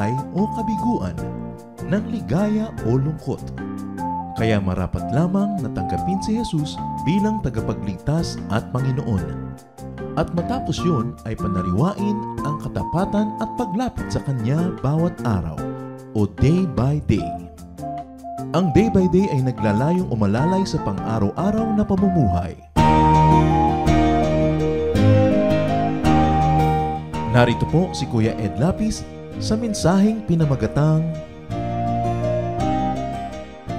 tagumpay o kabiguan, ng ligaya o lungkot. Kaya marapat lamang na tanggapin si Jesus bilang tagapagligtas at Panginoon. At matapos yun ay panariwain ang katapatan at paglapit sa Kanya bawat araw o day by day. Ang day by day ay naglalayong umalalay sa pang-araw-araw na pamumuhay. Narito po si Kuya Ed Lapis sa mensaheng pinamagatang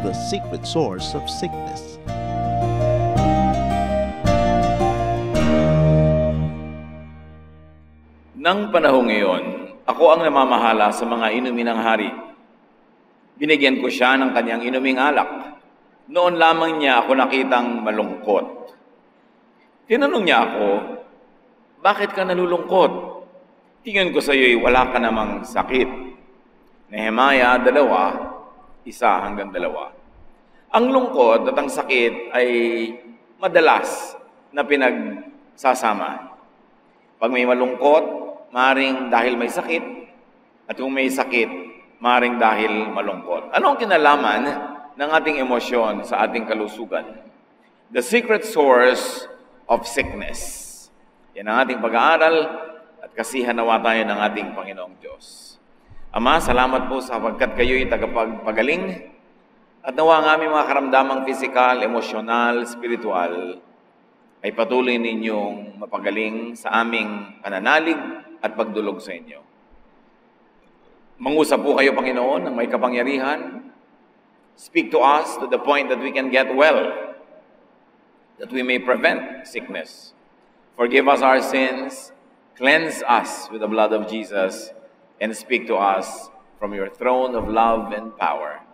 The Secret Source of Sickness. Nang panahong ngayon, ako ang namamahala sa mga inumin ng hari. Binigyan ko siya ng kanyang inuming alak. Noon lamang niya ako nakitang malungkot. Tinanong niya ako, bakit ka nalulungkot? Tingin ko sa iyo'y wala ka namang sakit. Nehemia 2:1-2. Ang lungkot at ang sakit ay madalas na pinagsasama. Pag may malungkot, maring dahil may sakit, at kung may sakit, maring dahil malungkot. Ano ang kinalaman ng ating emosyon sa ating kalusugan? The secret source of sickness. Yan ang ating pag-aaral at kasihan nawa tayo ng ating Panginoong Diyos. Ama, salamat po sapagkat kayo'y tagapagpagaling at nawa ang aming mga karamdamang pisikal, emosyonal, spiritual ay patuloy ninyong mapagaling sa aming pananalig at pagdulog sa inyo. Mangusap po kayo, Panginoon, ng may kapangyarihan. Speak to us to the point that we can get well, that we may prevent sickness. Forgive us our sins, cleanse us with the blood of Jesus, and speak to us from your throne of love and power.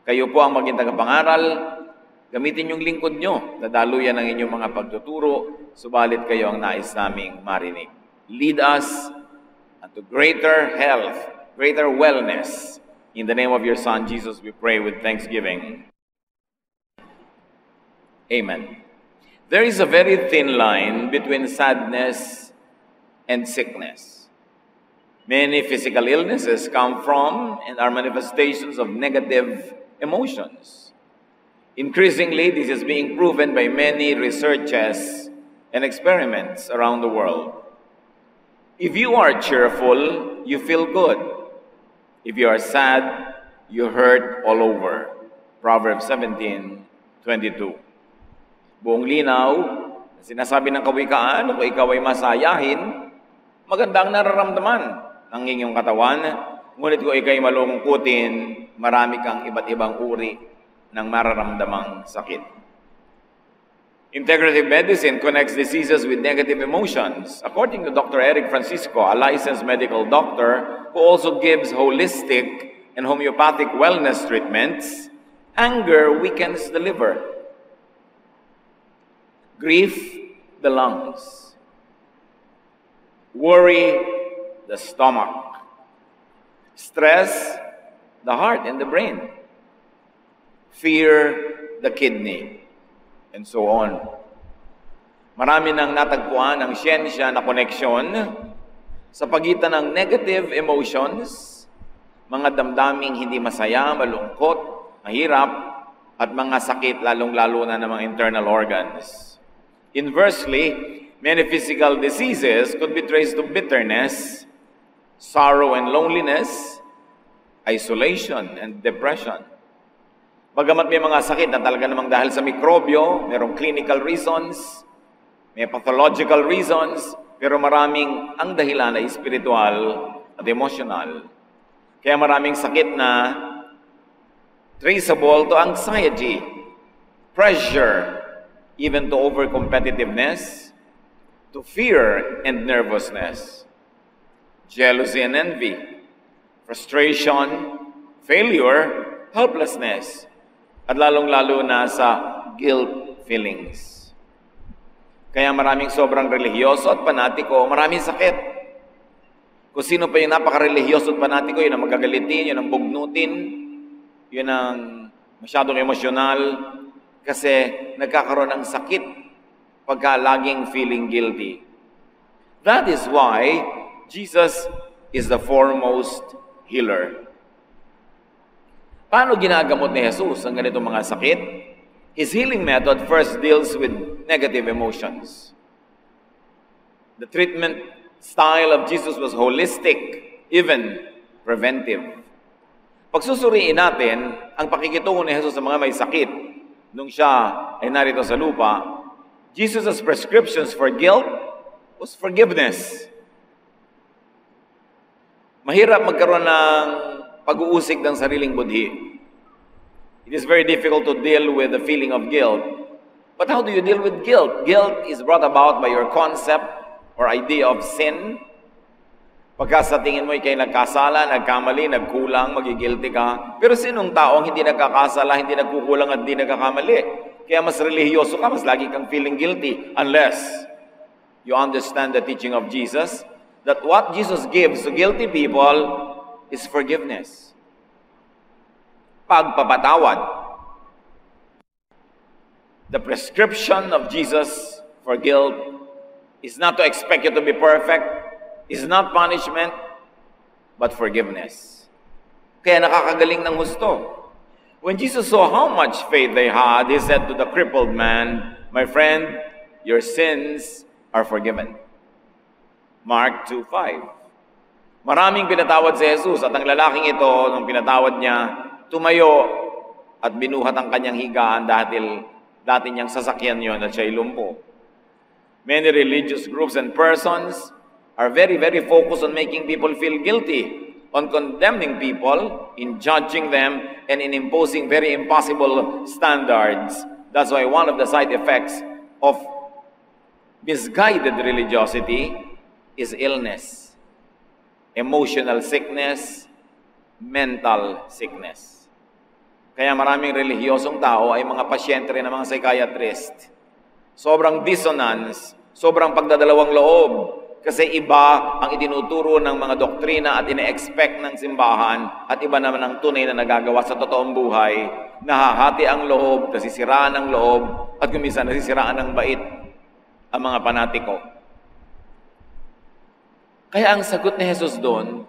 Kayo po ang maging tagapangaral. Gamitin yung lingkod nyo. Dadaluyan ang inyong mga pagtuturo, subalit kayo ang nais naming marinig. Lead us unto greater health, greater wellness. In the name of your Son, Jesus, we pray with thanksgiving. Amen. There is a very thin line between sadness and sickness. Many physical illnesses come from and are manifestations of negative emotions. Increasingly, this is being proven by many researches and experiments around the world. If you are cheerful, you feel good. If you are sad, you hurt all over. Proverbs 17:22. Buong linaw, sinasabi ng kawikaan, kung ikaw ay masayahin, maganda ang nararamdaman ng inyong katawan, ngunit kung ikaw'y malungkutin, marami kang iba't ibang uri ng mararamdamang sakit. Integrative medicine connects diseases with negative emotions. According to Dr. Eric Francisco, a licensed medical doctor who also gives holistic and homeopathic wellness treatments, anger weakens the liver, grief, the lungs, worry, the stomach, stress, the heart and the brain, fear, the kidney, and so on. Marami nang natagpuan ng siyensya na koneksyon sa pagitan ng negative emotions, mga damdaming hindi masaya, malungkot, mahirap, at mga sakit lalong-lalo na ng mga internal organs. Inversely, many physical diseases could be traced to bitterness, sorrow and loneliness, isolation and depression. Bagamat may mga sakit na talaga namang dahil sa mikrobyo, mayroong clinical reasons, may pathological reasons, pero maraming ang dahilan ay spiritual at emotional. Kaya maraming sakit na traceable to anxiety, pressure, even to over-competitiveness, to fear and nervousness, jealousy and envy, frustration, failure, helplessness, at lalong-lalo na sa guilt feelings. Kaya maraming sobrang relihiyoso at panatiko, maraming sakit. Kung sino pa yung napaka-relihiyoso at panatiko, yun ang magagalitin, yun ang bugnutin, yun ang masyadong emosyonal, kasi nagkakaroon ng sakit pagka laging feeling guilty. That is why Jesus is the foremost healer. Paano ginagamot ni Jesus ang ganitong mga sakit? His healing method first deals with negative emotions. The treatment style of Jesus was holistic, even preventive. Pagsusuriin natin ang pakikitungo ni Jesus sa mga may sakit nung siya ay narito sa lupa, Jesus' prescriptions for guilt was forgiveness. Mahirap magkaroon ng pag-uusig ng sariling budhi. It is very difficult to deal with the feeling of guilt. But how do you deal with guilt? Guilt is brought about by your concept or idea of sin. Pagka sa tingin mo ikay nagkasala, nagkamali, nagkulang, magigilty ka. Pero sinong taong hindi nagkakasala, hindi nagkukulang at hindi nagkakamali? Kaya mas religyoso ka, mas lagi kang feeling guilty unless you understand the teaching of Jesus that what Jesus gives to guilty people is forgiveness. Pagpapatawad. The prescription of Jesus for guilt is not to expect you to be perfect, is not punishment, but forgiveness. Kaya nakakagaling ng husto. When Jesus saw how much faith they had, He said to the crippled man, "My friend, your sins are forgiven." Mark 2:5. Maraming pinatawad si Jesus at ang lalaking ito, nung pinatawad niya, tumayo at binuhat ang kanyang higaan dahil dati niyang sasakyan yon at siya'y lumpo. Many religious groups and persons are very, very focused on making people feel guilty, on condemning people, in judging them, and in imposing very impossible standards. That's why one of the side effects of misguided religiosity is illness, emotional sickness, mental sickness. Kaya maraming relihiyosong tao ay mga pasyente rin ng mga psychiatrist. Sobrang dissonance, sobrang pagdadalawang loob. Kasi iba ang itinuturo ng mga doktrina at ine-expect ng simbahan at iba naman ang tunay na nagagawa sa totoong buhay. Nahahati ang loob, nasisiraan ang loob, at kuminsan nasisiraan ng bait ang mga panatiko. Kaya ang sagot ni Jesus doon,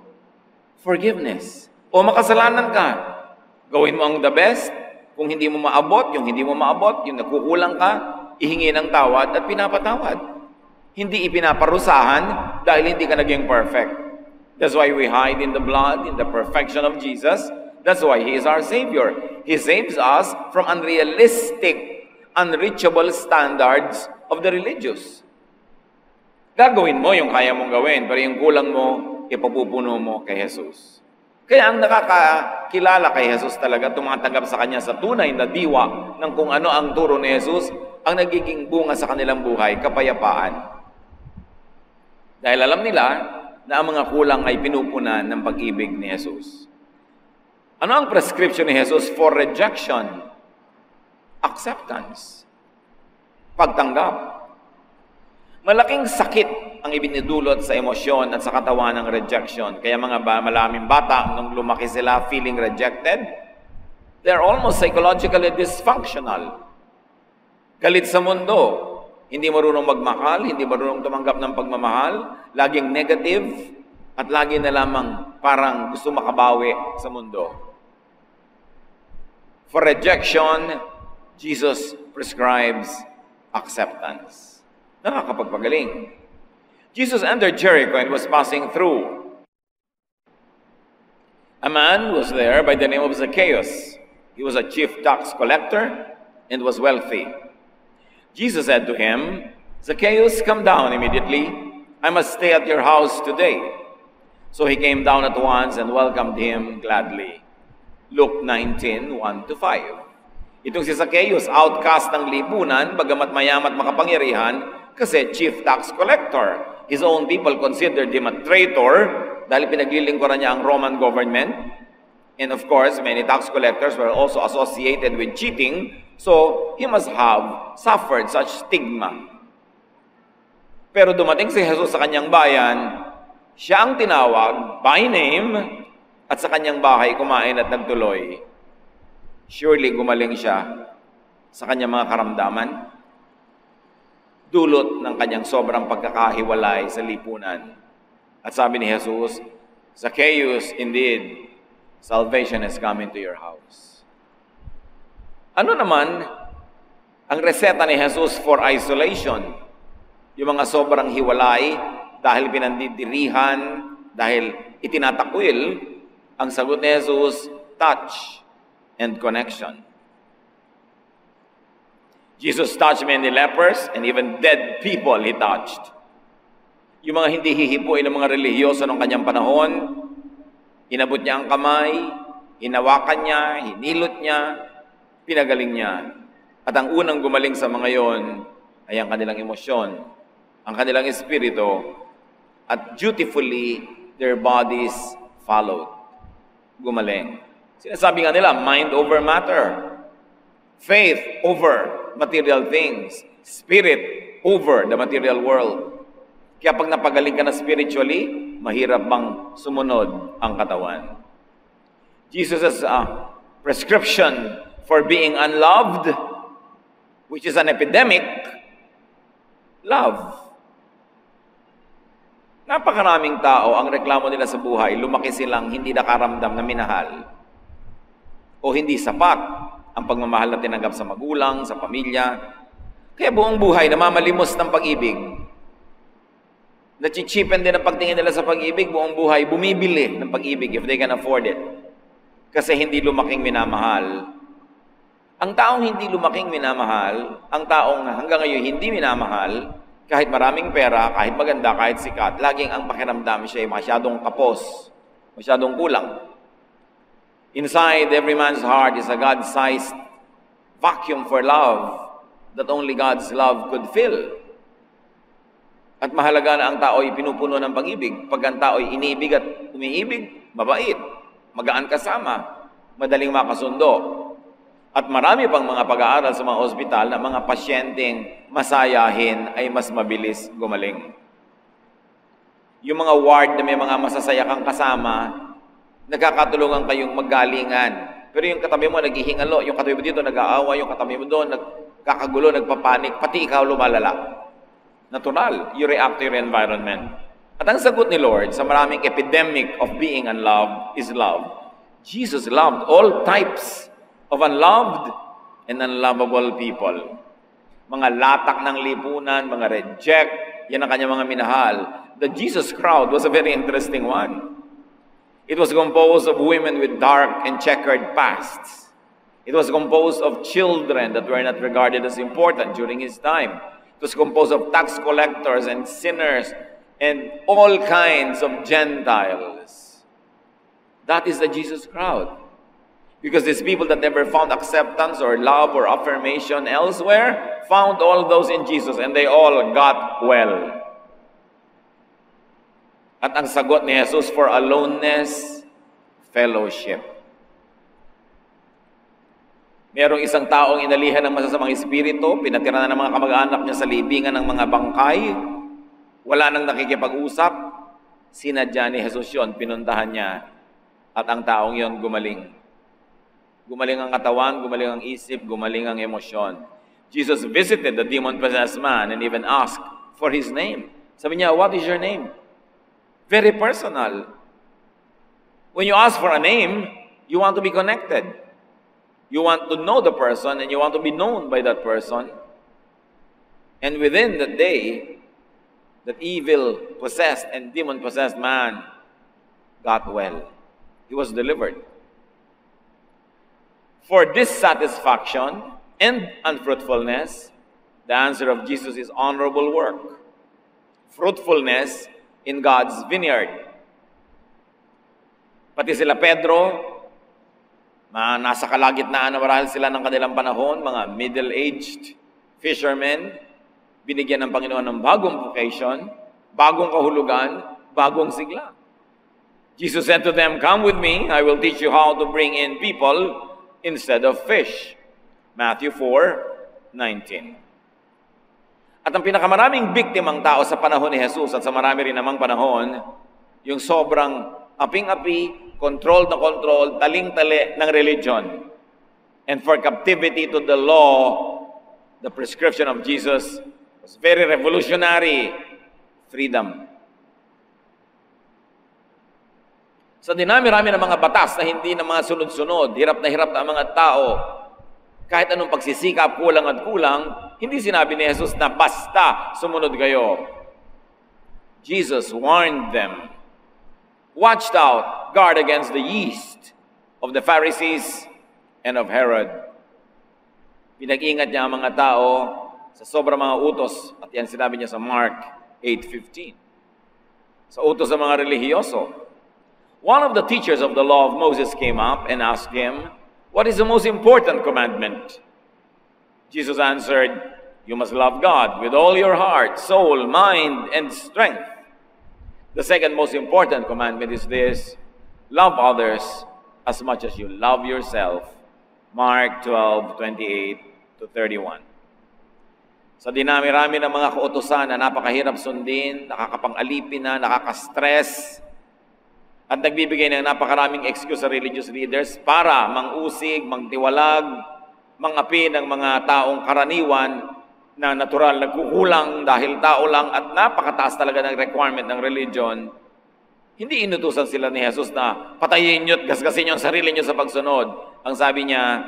forgiveness. O makasalanan ka, gawin mo ang the best. Kung hindi mo maabot, yung nagkukulang ka, ihingi ng tawad at pinapatawad. Hindi ipinaparusahan dahil hindi ka naging perfect. That's why we hide in the blood, in the perfection of Jesus. That's why He is our Savior. He saves us from unrealistic, unreachable standards of the religious. Gagawin mo yung kaya mong gawin, pero yung kulang mo, ipapupuno mo kay Jesus. Kaya ang nakakakilala kay Jesus talaga, tumatanggap sa Kanya sa tunay na diwa ng kung ano ang turo ni Jesus, ang nagiging bunga sa kanilang buhay, kapayapaan. Dahil alam nila na ang mga kulang ay pinupunan ng pag-ibig ni Jesus. Ano ang prescription ni Jesus for rejection? Acceptance. Pagtanggap. Malaking sakit ang ibinidulot sa emosyon at sa katawan ng rejection. Kaya mga malaming bata, nung lumaki sila feeling rejected, they're almost psychologically dysfunctional. Galit sa mundo, hindi marunong magmahal, hindi marunong tumanggap ng pagmamahal, laging negative, at lagi na lamang parang gusto makabawi sa mundo. For rejection, Jesus prescribes acceptance. Nakakapagpagaling. Jesus entered Jericho and was passing through. A man was there by the name of Zacchaeus. He was a chief tax collector and was wealthy. Jesus said to him, "Zacchaeus, come down immediately. I must stay at your house today." So he came down at once and welcomed him gladly. Luke 19, 1-5. Itong si Zacchaeus, outcast ng lipunan, bagamat mayamat makapangyarihan, kasi chief tax collector. His own people considered him a traitor dahil pinaglilingkuran niya ang Roman government. And of course, many tax collectors were also associated with cheating, so he must have suffered such stigma. Pero dumating si Jesus sa kanyang bayan, siya ang tinawag by name at sa kanyang bahay kumain at nagtuloy. Surely gumaling siya sa kanyang mga karamdaman, dulot ng kanyang sobrang pagkakahiwalay sa lipunan. At sabi ni Jesus, Zacchaeus, indeed, salvation has come into your house. Ano naman ang reseta ni Jesus for isolation? Yung mga sobrang hiwalay, dahil pinandidirihan, dahil itinatakwil, ang sagot ni Jesus, touch and connection. Jesus touched many lepers and even dead people he touched. Yung mga hindi hihipuin ng mga relihiyoso ng kanyang panahon, inabot niya ang kamay, hinawakan niya, hinilot niya, pinagaling niya. At ang unang gumaling sa mga yon ay ang kanilang emosyon, ang kanilang espiritu, at dutifully their bodies followed. Gumaling. Sinasabi nga nila, mind over matter. Faith over material things. Spirit over the material world. Kaya pag napagaling ka na spiritually, mahirap bang sumunod ang katawan? Jesus' prescription for being unloved, which is an epidemic, love. Napakaraming tao, ang reklamo nila sa buhay, lumaki silang hindi nakaramdam na minahal o hindi sapat ang pagmamahal na tinanggap sa magulang, sa pamilya. Kaya buong buhay namamalimos ng pag-ibig. Nachichipen din ang pagtingin nila sa pag-ibig, buong buhay bumibili ng pag-ibig if they can afford it. Kasi hindi lumaking minamahal. Ang taong hindi lumaking minamahal, ang taong hanggang ngayon hindi minamahal, kahit maraming pera, kahit maganda, kahit sikat, laging ang pakiramdam siya ay masyadong kapos, masyadong kulang. Inside every man's heart is a God-sized vacuum for love that only God's love could fill. At mahalaga na ang tao ay pinupuno ng pag-ibig. Pag ang tao ay iniibig at umiibig, mabait, magaan kasama, madaling makasundo. At marami pang mga pag-aaral sa mga ospital na mga pasyenteng masayahin ay mas mabilis gumaling. Yung mga ward na may mga masasaya kang kasama, nagkakatulungan kayong maggalingan. Pero yung katabi mo naghihingalo, yung katabi mo dito nag-aawa, yung katabi mo doon nagkakagulo, nagpapanik, pati ikaw lumalala. Natural, you react to your environment. At ang sagot ni Lord sa maraming epidemic of being unloved is love. Jesus loved all types of unloved and unlovable people. Mga latak ng lipunan, mga reject, yan ang kanyang mga minahal. The Jesus crowd was a very interesting one. It was composed of women with dark and checkered pasts. It was composed of children that were not regarded as important during his time. It was composed of tax collectors and sinners and all kinds of Gentiles. That is the Jesus crowd. Because these people that never found acceptance or love or affirmation elsewhere found all those in Jesus and they all got well. At ang sagot ni Jesus for aloneness, fellowship. Merong isang taong inalihan ng masasamang espiritu, pinatira na ng mga kamag-anak niya sa libingan ng mga bangkay, wala nang nakikipag-usap, sinadya ni Jesus yun, pinuntahan niya, at ang taong yon gumaling. Gumaling ang katawan, gumaling ang isip, gumaling ang emosyon. Jesus visited the demon-possessed man and even asked for his name. Sabi niya, what is your name? Very personal. When you ask for a name, you want to be connected. You want to know the person and you want to be known by that person. And within that day, that evil-possessed and demon-possessed man got well. He was delivered. For dissatisfaction and unfruitfulness, the answer of Jesus is honorable work. Fruitfulness in God's vineyard. Pati sila Pedro, nasa kalagitnaan na marahil sila ng kanilang panahon, mga middle-aged fishermen, binigyan ng Panginoon ng bagong vocation, bagong kahulugan, bagong sigla. Jesus said to them, "Come with me, I will teach you how to bring in people instead of fish." Matthew 4:19. At ang pinakamaraming biktimang tao sa panahon ni Jesus at sa marami rin namang panahon, yung sobrang aping-api, controlled na control, taling-tali ng religion. And for captivity to the law, the prescription of Jesus was very revolutionary. Freedom. Sa dinami-rami ng mga batas na hindi na mga sunod-sunod, hirap na ang mga tao, kahit anong pagsisikap, kulang at kulang, hindi sinabi ni Jesus na basta sumunod kayo. Jesus warned them, watched out, guard against the yeast of the Pharisees and of Herod. Pinag-ingat niya ang mga tao sa sobrang mga utos, at yan sinabi niya sa Mark 8:15. Sa utos ng mga relihiyoso. One of the teachers of the law of Moses came up and asked him, what is the most important commandment? Jesus answered, you must love God with all your heart, soul, mind, and strength. The second most important commandment is this, love others as much as you love yourself. Mark 12:28-31. Sa dinami-rami ng mga kautusan na napakahirap sundin, nakakapang-alipin na, nakaka-stress, at nagbibigay ng napakaraming excuse sa religious leaders para mangusig, mangtiwalag, mangapi ng mga taong karaniwan na natural nagkukulang dahil tao lang at napakataas talaga ng requirement ng religion, hindi inutusan sila ni Jesus na patayin nyo at gasgasin nyo ang sarili nyo sa pagsunod. Ang sabi niya,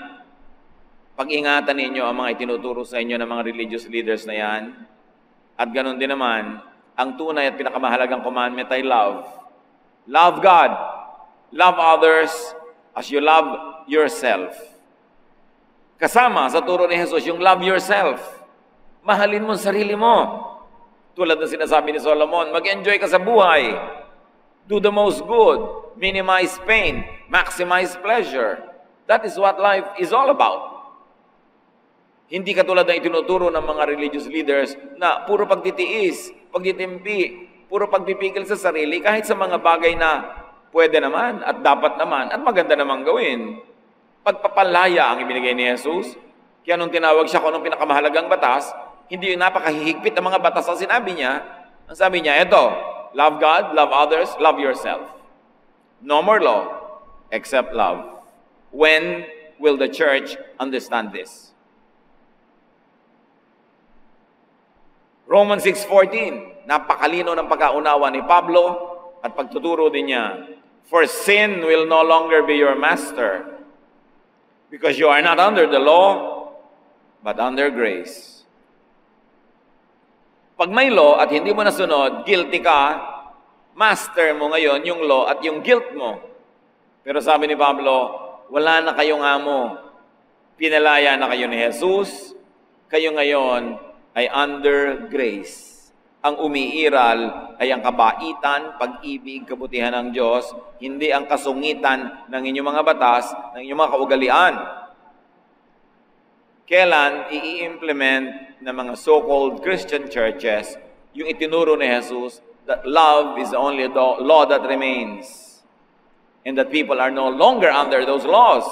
pag-ingatan ninyo ang mga itinuturo sa inyo ng mga religious leaders na yan. At ganun din naman, ang tunay at pinakamahalagang commandment ay love. Love God. Love others as you love yourself. Kasama sa turo ni Jesus yung love yourself. Mahalin mo ang sarili mo. Tulad ng sinasabi ni Solomon, mag-enjoy ka sa buhay. Do the most good. Minimize pain. Maximize pleasure. That is what life is all about. Hindi katulad ng itinuturo ng mga religious leaders na puro pagtitiis, pagtitimpi, puro pagpipigil sa sarili kahit sa mga bagay na pwede naman at dapat naman at maganda namang gawin. Pagpapalaya ang ibinigay ni Jesus. Kaya nung tinawag siya kung anong pinakamahalagang batas, hindi yung napakahihigpit ng mga batas ang sinabi niya. Ang sabi niya, eto, love God, love others, love yourself. No more law except love. When will the church understand this? Romans 6:14. Napakalino ng pagkaunawa ni Pablo at pagtuturo din niya. For sin will no longer be your master because you are not under the law but under grace. Pag may law at hindi mo nasunod, guilty ka, master mo ngayon yung law at yung guilt mo. Pero sabi ni Pablo, wala na kayong amo. Pinalaya na kayo ni Jesus. Kayo ngayon ay under grace. Ang umiiral ay ang kabaitan, pag-ibig, kabutihan ng Diyos, hindi ang kasungitan ng inyong mga batas, ng inyong mga kaugalian. Kailan i-implement ng mga so-called Christian churches yung itinuro ni Jesus that love is the only law that remains and that people are no longer under those laws,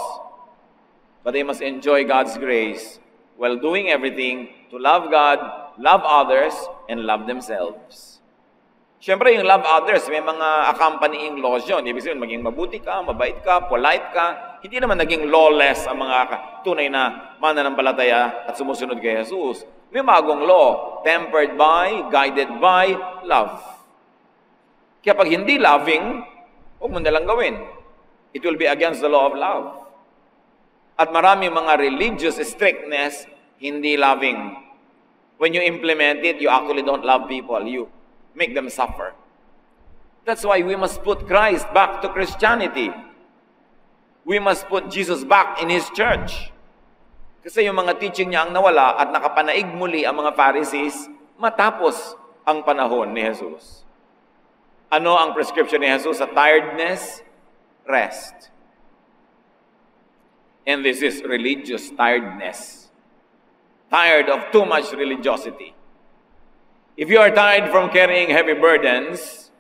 but they must enjoy God's grace while doing everything to love God, love others, and love themselves. Siyempre, yung love others, may mga accompanying laws yun. Ibig sabihin, maging mabuti ka, mabait ka, polite ka. Hindi naman naging lawless ang mga tunay na mananampalataya at sumusunod kay Jesus. May magong law, tempered by, guided by, love. Kaya pag hindi loving, huwag mo nalang gawin. It will be against the law of love. At maraming mga religious strictness, hindi loving. When you implement it, you actually don't love people. You make them suffer. That's why we must put Christ back to Christianity. We must put Jesus back in His church. Kasi yung mga teaching niya ang nawala at nakapanaig muli ang mga Pharisees matapos ang panahon ni Jesus. Ano ang prescription ni Jesus sa tiredness? Rest. And this is religious tiredness. Tired of too much religiosity. If you are tired from carrying heavy burdens,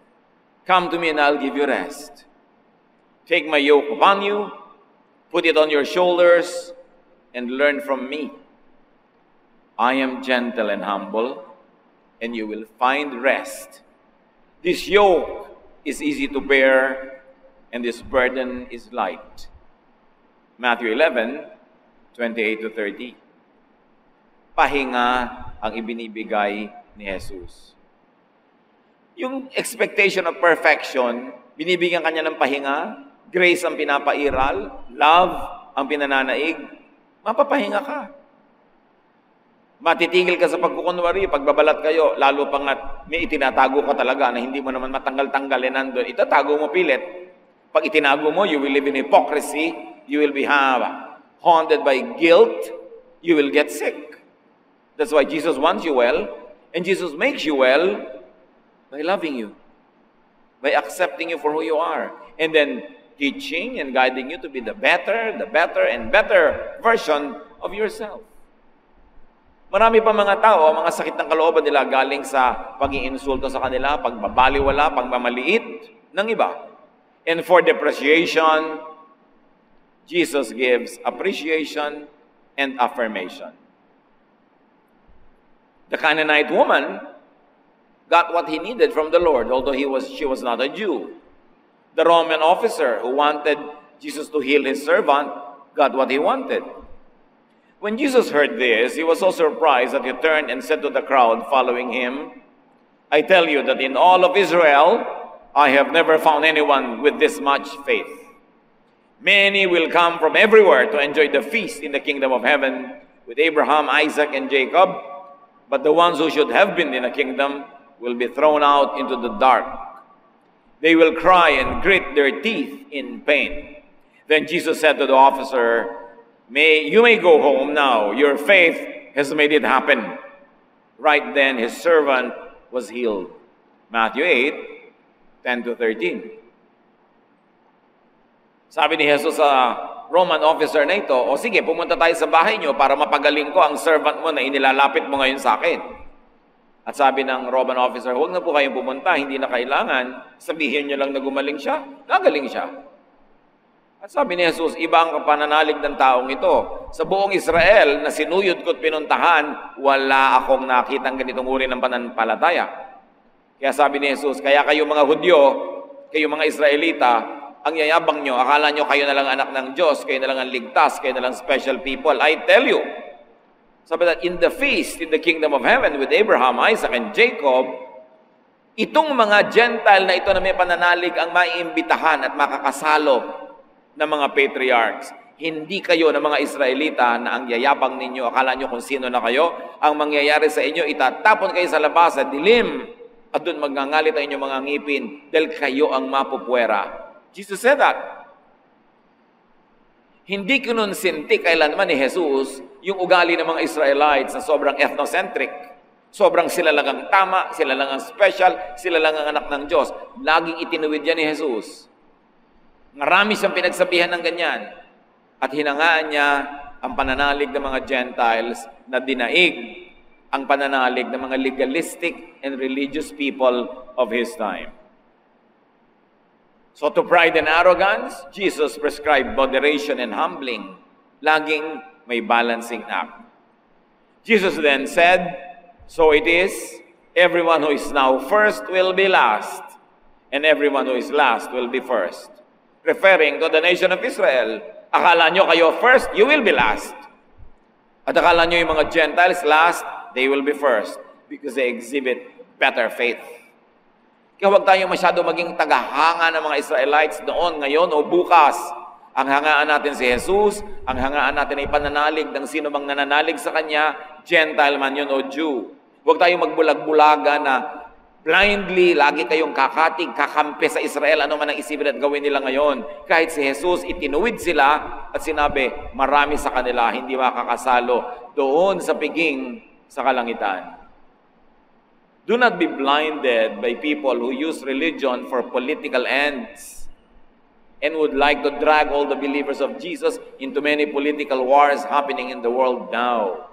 come to me and I'll give you rest. Take my yoke upon you, put it on your shoulders, and learn from me. I am gentle and humble, and you will find rest. This yoke is easy to bear, and this burden is light. Matthew 11:28-30. Pahinga ang ibinibigay ni Jesus. Yung expectation of perfection, binibigyan ka niya ng pahinga, grace ang pinapairal, love ang pinananaig, mapapahinga ka. Matitigil ka sa pagkukunwari, pagbabalat kayo, lalo pa nga may itinatago ka talaga na hindi mo naman matanggal-tanggal nandun. Itatago mo pilit. Pag itinago mo, you will live in hypocrisy, you will be haunted by guilt, you will get sick. That's why Jesus wants you well, and Jesus makes you well by loving you, by accepting you for who you are, and then teaching and guiding you to be the better and better version of yourself. Marami pa mga tao, mga sakit ng kalooban nila galing sa pag-iinsulto sa kanila, pagbabaliwala, pagmamaliit ng iba. And for depreciation, Jesus gives appreciation and affirmation. The Canaanite woman got what he needed from the Lord, although she was not a Jew. The Roman officer who wanted Jesus to heal his servant got what he wanted. When Jesus heard this, he was so surprised that he turned and said to the crowd following him, I tell you that in all of Israel, I have never found anyone with this much faith. Many will come from everywhere to enjoy the feast in the kingdom of heaven with Abraham, Isaac, and Jacob, but the ones who should have been in the kingdom will be thrown out into the dark. They will cry and grit their teeth in pain. Then Jesus said to the officer, You may go home now. Your faith has made it happen. Right then, his servant was healed. Matthew 8, 10-13. Sabi ni Jesus sa Roman officer na ito, o sige, pumunta tayo sa bahay niyo para mapagaling ko ang servant mo na inilalapit mo ngayon sa akin. At sabi ng Roman officer, huwag na po kayong pumunta, hindi na kailangan. Sabihin niyo lang na gumaling siya, gagaling siya. At sabi ni Jesus, iba ang pananalig ng taong ito. Sa buong Israel na sinuyod ko't pinuntahan, wala akong nakitang ganitong uri ng pananampalataya. Kaya sabi ni Jesus, kaya kayo mga Hudyo, kayo mga Israelita, ang yayabang nyo, akala nyo kayo na lang anak ng Diyos, kayo na lang ang ligtas, kayo na lang special people. I tell you, sabi that in the feast, in the kingdom of heaven with Abraham, Isaac, and Jacob, itong mga Gentile na ito na may pananalig ang maiimbitahan at makakasalo ng mga patriarchs. Hindi kayo ng mga Israelita na ang yayabang ninyo, akala nyo kung sino na kayo, ang mangyayari sa inyo, itatapon kayo sa labas, sa dilim, at doon magngangalit ang inyong mga ngipin, dahil kayo ang mapupwera. Jesus said that. Hindi kinonsinti kailanman ni Jesus yung ugali ng mga Israelites na sobrang ethnocentric. Sobrang sila lang ang tama, sila lang ang special, sila lang ang anak ng Diyos. Laging itinuwid yan ni Jesus. Marami siyang pinagsabihan ng ganyan. At hinangaan niya ang pananalig ng mga Gentiles na dinaig ang pananalig ng mga legalistic and religious people of His time. So to pride and arrogance, Jesus prescribed moderation and humbling. Laging may balancing act. Jesus then said, so it is, everyone who is now first will be last, and everyone who is last will be first. Referring to the nation of Israel, akala nyo kayo first, you will be last. At akala nyo yung mga Gentiles last, they will be first because they exhibit better faith. Kaya huwag tayo masyado maging tagahanga ng mga Israelites noon, ngayon o bukas. Ang hangaan natin si Jesus, ang hangaan natin ay pananalig ng sino mang nananalig sa Kanya, Gentile man yun o Jew. Huwag tayong magbulag-bulaga na blindly, lagi kayong kakatig, kakampi sa Israel, ano man ang isipin at gawin nila ngayon. Kahit si Jesus, itinuwid sila at sinabi, marami sa kanila hindi makakasalo doon sa piging sa kalangitan. Do not be blinded by people who use religion for political ends and would like to drag all the believers of Jesus into many political wars happening in the world now.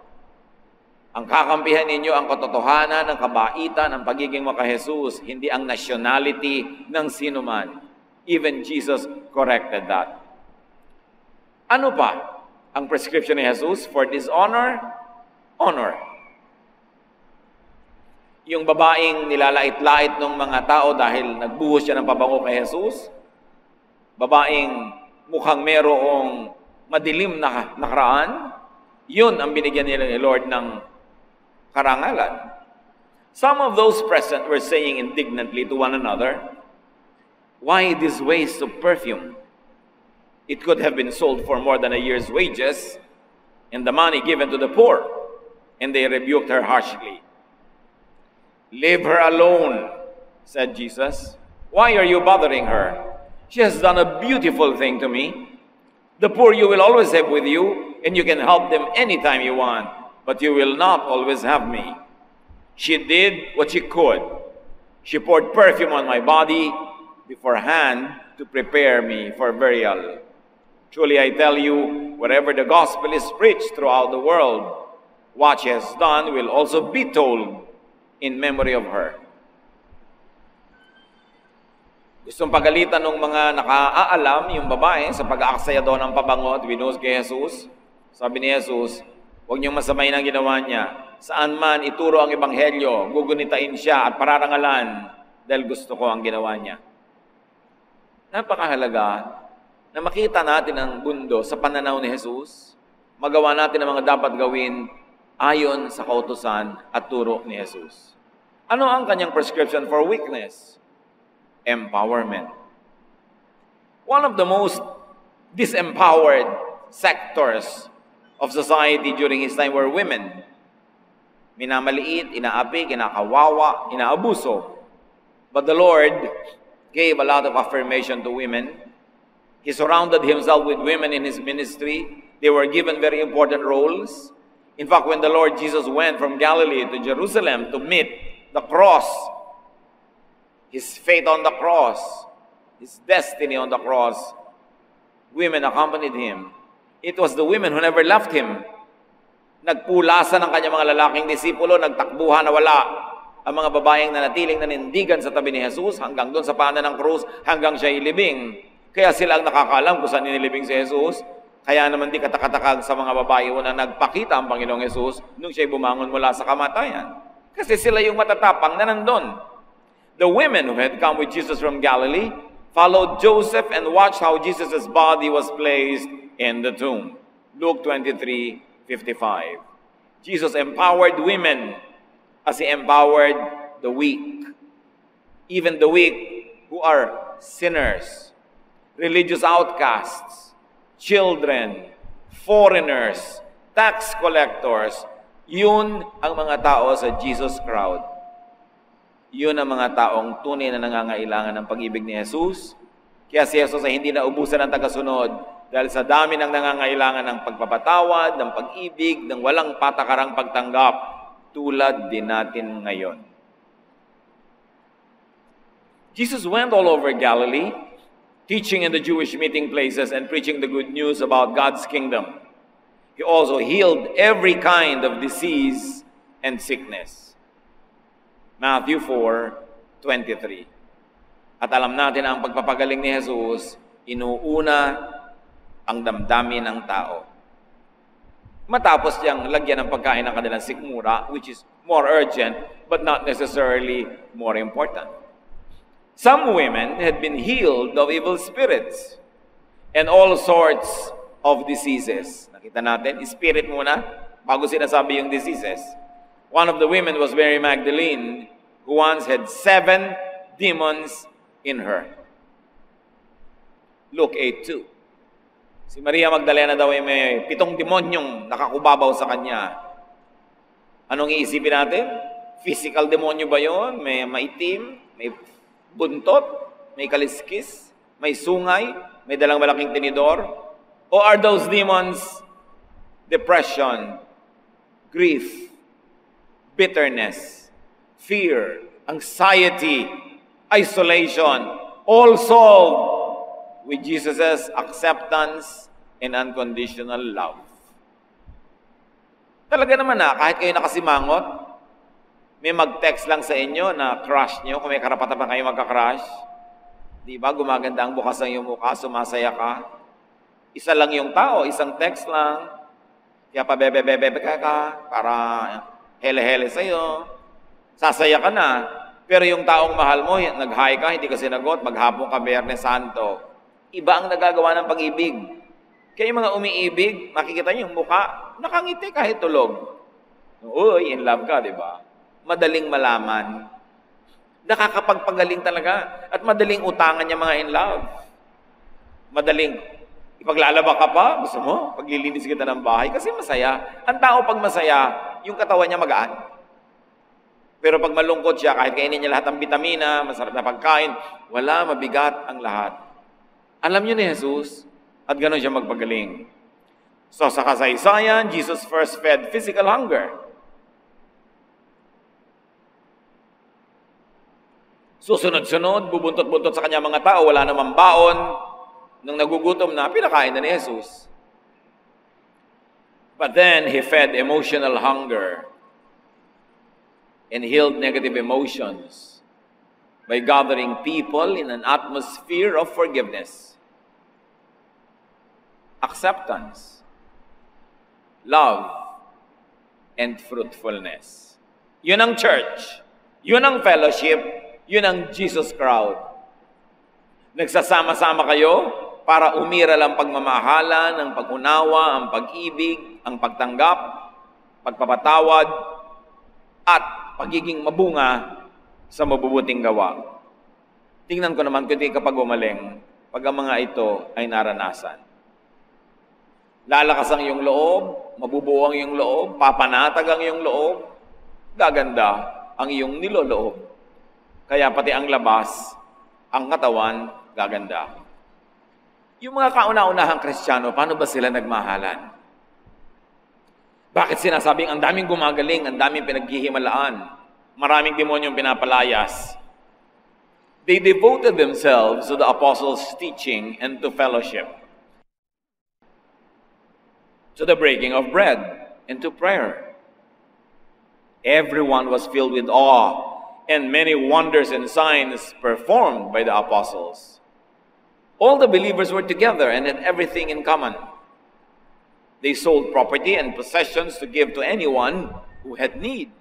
Ang kakampihan ninyo ang katotohanan ng kabaitan, ang pagiging maka-Jesus, hindi ang nationality ng sinuman. Even Jesus corrected that. Ano pa ang prescription ni Jesus for dishonor? Honor. Yung babaeng nilalait-lait ng mga tao dahil nagbuhos siya ng pabango kay Jesus, babaeng mukhang merong madilim na nakaraan, yun ang binigyan nila ni Lord ng karangalan. Some of those present were saying indignantly to one another, Why this waste of perfume? It could have been sold for more than a year's wages and the money given to the poor. And they rebuked her harshly. Leave her alone, said Jesus. Why are you bothering her? She has done a beautiful thing to me. The poor you will always have with you, and you can help them anytime you want, but you will not always have me. She did what she could. She poured perfume on my body beforehand to prepare me for burial. Truly I tell you, wherever the gospel is preached throughout the world, what she has done will also be told in memory of her. Gustong pagalitan ng mga nakaaalam yung babae sa pag-aaksaya daw ng pabango at binuhos kay Jesus. Sabi ni Jesus, huwag niyong masamay ng ginawa niya. Saan man ituro ang ebanghelyo, gugunitain siya at pararangalan dahil gusto ko ang ginawa niya. Napakahalaga na makita natin ang mundo sa pananaw ni Jesus, magawa natin ang mga dapat gawin ayon sa kautusan at turo ni Jesus. Ano ang kanyang prescription for weakness? Empowerment. One of the most disempowered sectors of society during his time were women. Minamaliit, inaapi, kinakawawa, inaabuso. But the Lord gave a lot of affirmation to women. He surrounded himself with women in his ministry. They were given very important roles. In fact, when the Lord Jesus went from Galilee to Jerusalem to meet the cross, his fate on the cross, his destiny on the cross, women accompanied him. It was the women who never left him. Nagpulasan ng kanyang mga lalaking disipulo, nagtakbuhan na wala. Ang mga babaeng nanatiling nanindigan sa tabi ni Jesus hanggang doon sa paanan ng krus, hanggang siya ilibing. Kaya sila ang nakakaalam kung saan inilibing si Jesus. Kaya naman di katakatakag sa mga babae na nagpakita ang Panginoong Jesus nung siya'y bumangon mula sa kamatayan. Kasi sila yung matatapang na nandun. The women who had come with Jesus from Galilee followed Joseph and watched how Jesus' body was placed in the tomb. Luke 23:55. Jesus empowered women as he empowered the weak. Even the weak who are sinners, religious outcasts, children, foreigners, tax collectors, yun ang mga tao sa Jesus crowd. Yun ang mga taong tunay na nangangailangan ng pag-ibig ni Jesus. Kaya si Jesus ay hindi naubusan ng tagasunod dahil sa dami ng nangangailangan ng pagpapatawad, ng pag-ibig, ng walang patakarang pagtanggap, tulad din natin ngayon. Jesus went all over Galilee, teaching in the Jewish meeting places and preaching the good news about God's kingdom. He also healed every kind of disease and sickness. Matthew 4:23. At alam natin ang pagpapagaling ni Jesus, inuuna ang damdamin ng tao. Matapos niyang lagyan ng pagkain ng kanilang sikmura, which is more urgent, but not necessarily more important. Some women had been healed of evil spirits and all sorts of diseases. Nakita natin, spirit muna, bago sinasabi yung diseases. One of the women was Mary Magdalene, who once had 7 demons in her. Luke 8:2. Si Maria Magdalena daw ay may 7 demonyong nakakubabaw sa kanya. Anong iisipin natin? Physical demonyo ba yun? May maitim, may buntot, may kaliskis, may sungay, may dalang malaking tinidor? O are those demons depression, grief, bitterness, fear, anxiety, isolation, all solved with Jesus' acceptance and unconditional love? Talaga naman kahit kayo nakasimangot, may mag-text lang sa inyo na crush nyo, kung may karapatan pa kayo magka-crush. Di ba? Gumaganda ang bukas ng iyong mukha, sumasaya ka. Isa lang yung tao, isang text lang. Kaya pa bebe-bebe ka para hele-hele sa'yo. Sasaya ka na. Pero yung taong mahal mo, nag-hi ka, hindi ka sinagot, maghapon ka, Biyernes Santo. Iba ang nagagawa ng pag-ibig. Kaya yung mga umiibig, makikita niyo yung mukha, nakangiti kahit tulog. Uy, in love ka, di ba? Madaling malaman. Nakakapagpagaling talaga. At madaling utangan niya mga in love. Madaling ipaglalaba ka pa, gusto mo, paglilinis kita ng bahay, kasi masaya. Ang tao pag masaya, yung katawan niya magaan. Pero pag malungkot siya, kahit kainin niya lahat ng bitamina, masarap na pagkain, wala, mabigat ang lahat. Alam niyo ni Jesus, at gano'n siya magpagaling. So sa kasaysayan, Jesus first fed physical hunger. Susunod-sunod, bubuntot-buntot sa kanya mga tao, wala namang baon. Nung nagugutom na, pinakain na ni Jesus. But then, He fed emotional hunger and healed negative emotions by gathering people in an atmosphere of forgiveness, acceptance, love, and fruitfulness. Yun ang church. Yun ang fellowship. Yun ang Jesus crowd. Nagsasama-sama kayo para umira lang pagmamahala, ng pag-unawa, ang pag-ibig, ang pagtanggap, pagpapatawad, at pagiging mabunga sa mabubuting gawa. Tingnan ko naman kundi kapag umaling, pag ang mga ito ay naranasan. Lalakas ang iyong loob, mabubuo ang iyong loob, papanatag ang iyong loob, gaganda ang iyong niloloob. Kaya pati ang labas, ang katawan, gaganda. Yung mga kauna-unahang Kristiyano, paano ba sila nagmahalan? Bakit sinasabing ang daming gumagaling, ang daming pinaghihimalaan, maraming demonyong pinapalayas? They devoted themselves to the apostles' teaching and to fellowship, to the breaking of bread and to prayer. Everyone was filled with awe, and many wonders and signs performed by the apostles. All the believers were together and had everything in common. They sold property and possessions to give to anyone who had need.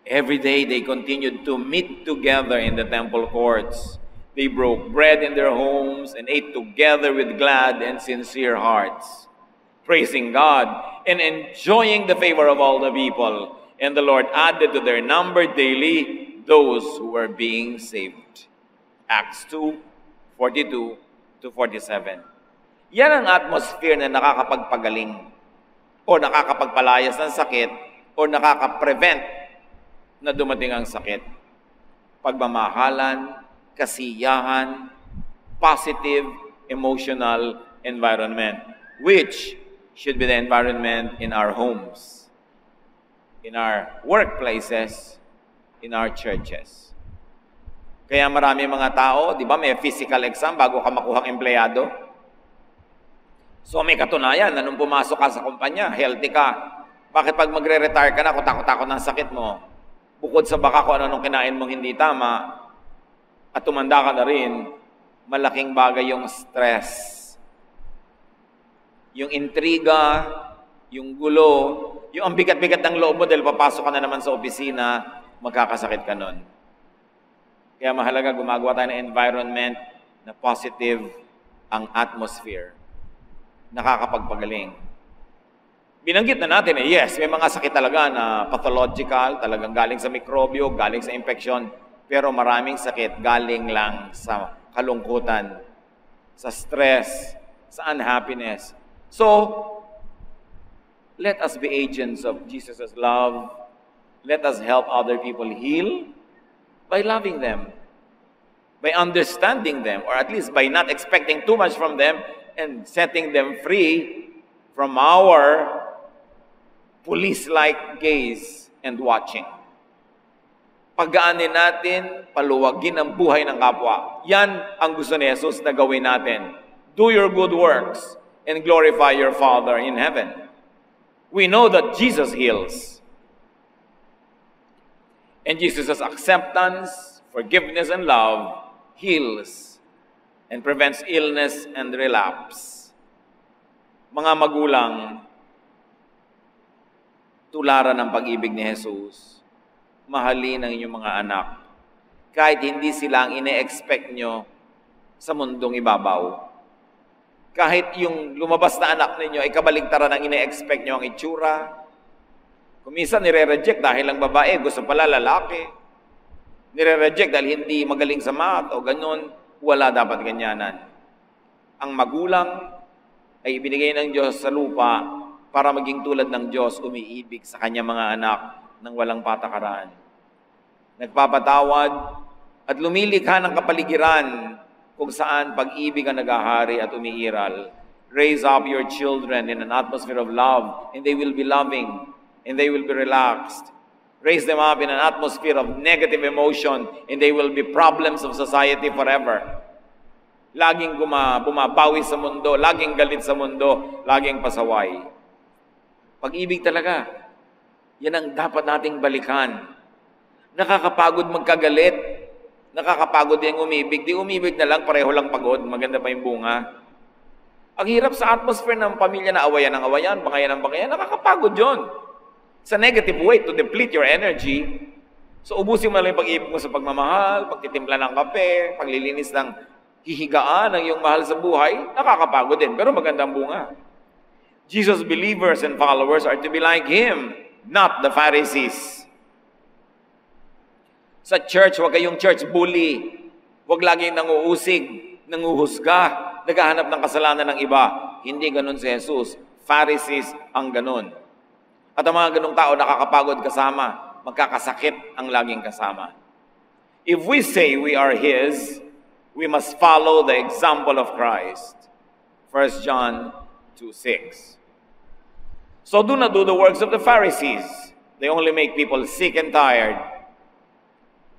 Every day they continued to meet together in the temple courts. They broke bread in their homes and ate together with glad and sincere hearts, praising God and enjoying the favor of all the people. And the Lord added to their number daily those who were being saved. Acts 2:42 to 47. Yan ang atmosphere na nakakapagpagaling o nakakapagpalayas ng sakit o nakaka-prevent na dumating ang sakit. Pagmamahalan, kasiyahan, positive emotional environment, which should be the environment in our homes, in our workplaces, in our churches. Kaya marami mga tao, di ba, may physical exam bago ka makuhang empleyado. So may katunayan na nung pumasok ka sa kumpanya, healthy ka. Bakit pag magre-retire ka na, kung takot-takot ng sakit mo, bukod sa baka kung ano nung kinain mong hindi tama, at tumanda ka na rin, malaking bagay yung stress. Yung intriga, yung gulo, yung ang bigat-bigat ng loob mo dahil papasok ka na naman sa opisina, magkakasakit ka nun. Kaya mahalaga gumagawa tayo ng environment na positive ang atmosphere. Nakakapagpagaling. Binanggit na natin yes, may mga sakit talaga na pathological, talagang galing sa mikrobyo, galing sa infection, pero maraming sakit galing lang sa kalungkutan, sa stress, sa unhappiness. So, let us be agents of Jesus' love. Let us help other people heal by loving them, by understanding them, or at least by not expecting too much from them and setting them free from our police-like gaze and watching. Pagaanin natin, paluwagin ang buhay ng kapwa. Yan ang gusto ni Jesus na gawin natin. Do your good works and glorify your Father in heaven. We know that Jesus heals. And Jesus' acceptance, forgiveness, and love heals and prevents illness and relapse. Mga magulang, tularan ng pag-ibig ni Jesus. Mahalin ang inyong mga anak. Kahit hindi sila ang ine-expect nyo sa mundong ibabaw. Kahit yung lumabas na anak ninyo ay kabaligtaran ang ine-expect nyo ang itsura. Kuminsan nire-reject dahil lang babae, gusto pala lalaki. nire-reject dahil hindi magaling sa math o ganun, wala dapat ganyanan. Ang magulang ay ibinigay ng Diyos sa lupa para maging tulad ng Diyos, umiibig sa kanyang mga anak ng walang patakaran. Nagpapatawad at lumilikha ng kapaligiran kung saan pag-ibig ang naghahari at umiiral. Raise up your children in an atmosphere of love, and they will be loving, and they will be relaxed. Raise them up in an atmosphere of negative emotion, and they will be problems of society forever. Laging bumabawi sa mundo, laging galit sa mundo, laging pasaway. Pag-ibig talaga, yan ang dapat nating balikan. Nakakapagod magkagalit, nakakapagod din umibig. Di umibig na lang, pareho lang pagod, maganda pa yung bunga. Ang hirap sa atmosphere ng pamilya na awayan ng awayan, bangayan ng bangayan, nakakapagod yun. It's a negative way to deplete your energy. So ubusin mo lang yung pag-ibig mo sa pagmamahal, pagtitimpla ng kape, paglilinis ng hihigaan ng iyong mahal sa buhay, nakakapagod din, pero magandang bunga. Jesus' believers and followers are to be like Him, not the Pharisees. Sa church, huwag kayong church bully. Huwag laging nanguusig, nanguhusga, naghahanap ng kasalanan ng iba. Hindi ganun si Jesus. Pharisees ang ganun. At ang mga ganung tao nakakapagod kasama, magkakasakit ang laging kasama. If we say we are His, we must follow the example of Christ. 1 John 2:6. So do not do the works of the Pharisees. They only make people sick and tired.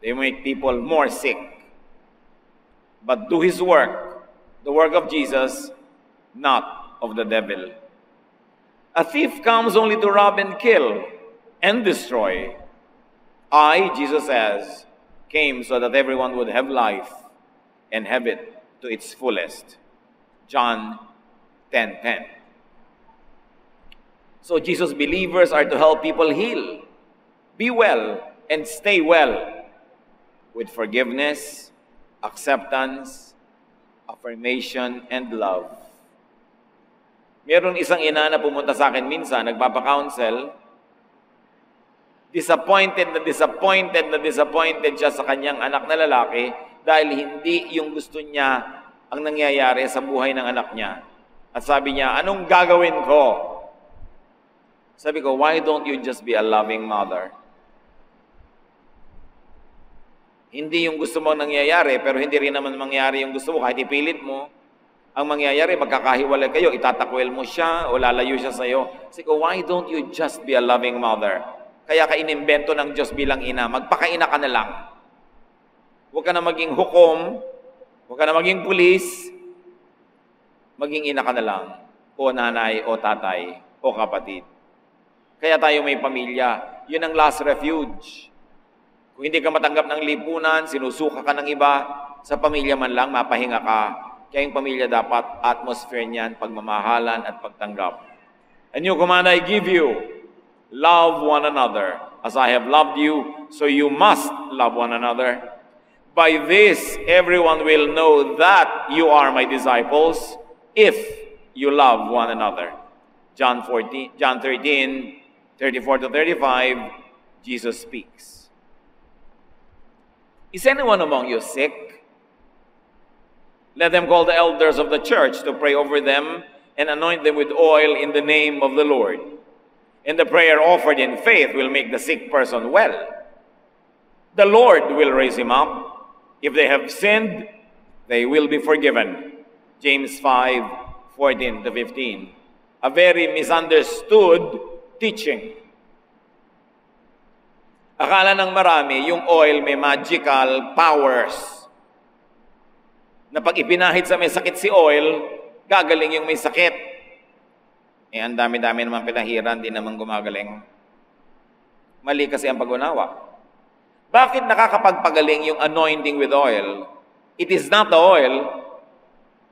They make people more sick. But do His work, the work of Jesus, not of the devil. A thief comes only to rob and kill and destroy. I, Jesus says, came so that everyone would have life and have it to its fullest. John 10:10. So Jesus' believers are to help people heal, be well, and stay well with forgiveness, acceptance, affirmation, and love. Meron isang ina na pumunta sa akin minsan, nagpapa-counsel, disappointed siya sa kanyang anak na lalaki dahil hindi yung gusto niya ang nangyayari sa buhay ng anak niya. At sabi niya, anong gagawin ko? Sabi ko, why don't you just be a loving mother? Hindi yung gusto mo nangyayari, pero hindi rin naman mangyayari yung gusto mo kahit ipilit mo. Ang mangyayari, magkakahiwalay kayo, itatakwil mo siya o lalayo siya sa'yo. Sabi ko, why don't you just be a loving mother? Kaya ka inimbento ng Diyos bilang ina, magpakaina ka na lang. Huwag ka na maging hukom, huwag ka na maging pulis, maging ina ka na lang, o nanay, o tatay, o kapatid. Kaya tayo may pamilya, yun ang last refuge. Kung hindi ka matanggap ng lipunan, sinusuka ka ng iba, sa pamilya man lang, mapahinga ka. Kaya yung pamilya dapat, atmosphere niyan, pagmamahalan at pagtanggap. A new command I give you, love one another. As I have loved you, so you must love one another. By this, everyone will know that you are my disciples, if you love one another. John 13, 34-35, Jesus speaks. Is anyone among you sick? Let them call the elders of the church to pray over them and anoint them with oil in the name of the Lord. And the prayer offered in faith will make the sick person well. The Lord will raise him up. If they have sinned, they will be forgiven. James 5:14-15. A very misunderstood teaching. Akala ng marami, yung oil may magical powers. Na pag ipinahid sa may sakit si oil, gagaling yung may sakit. Ang dami-dami naman pinahiran, di naman gumagaling. Mali kasi ang pag-unawa. Bakit nakakapagpagaling yung anointing with oil? It is not the oil,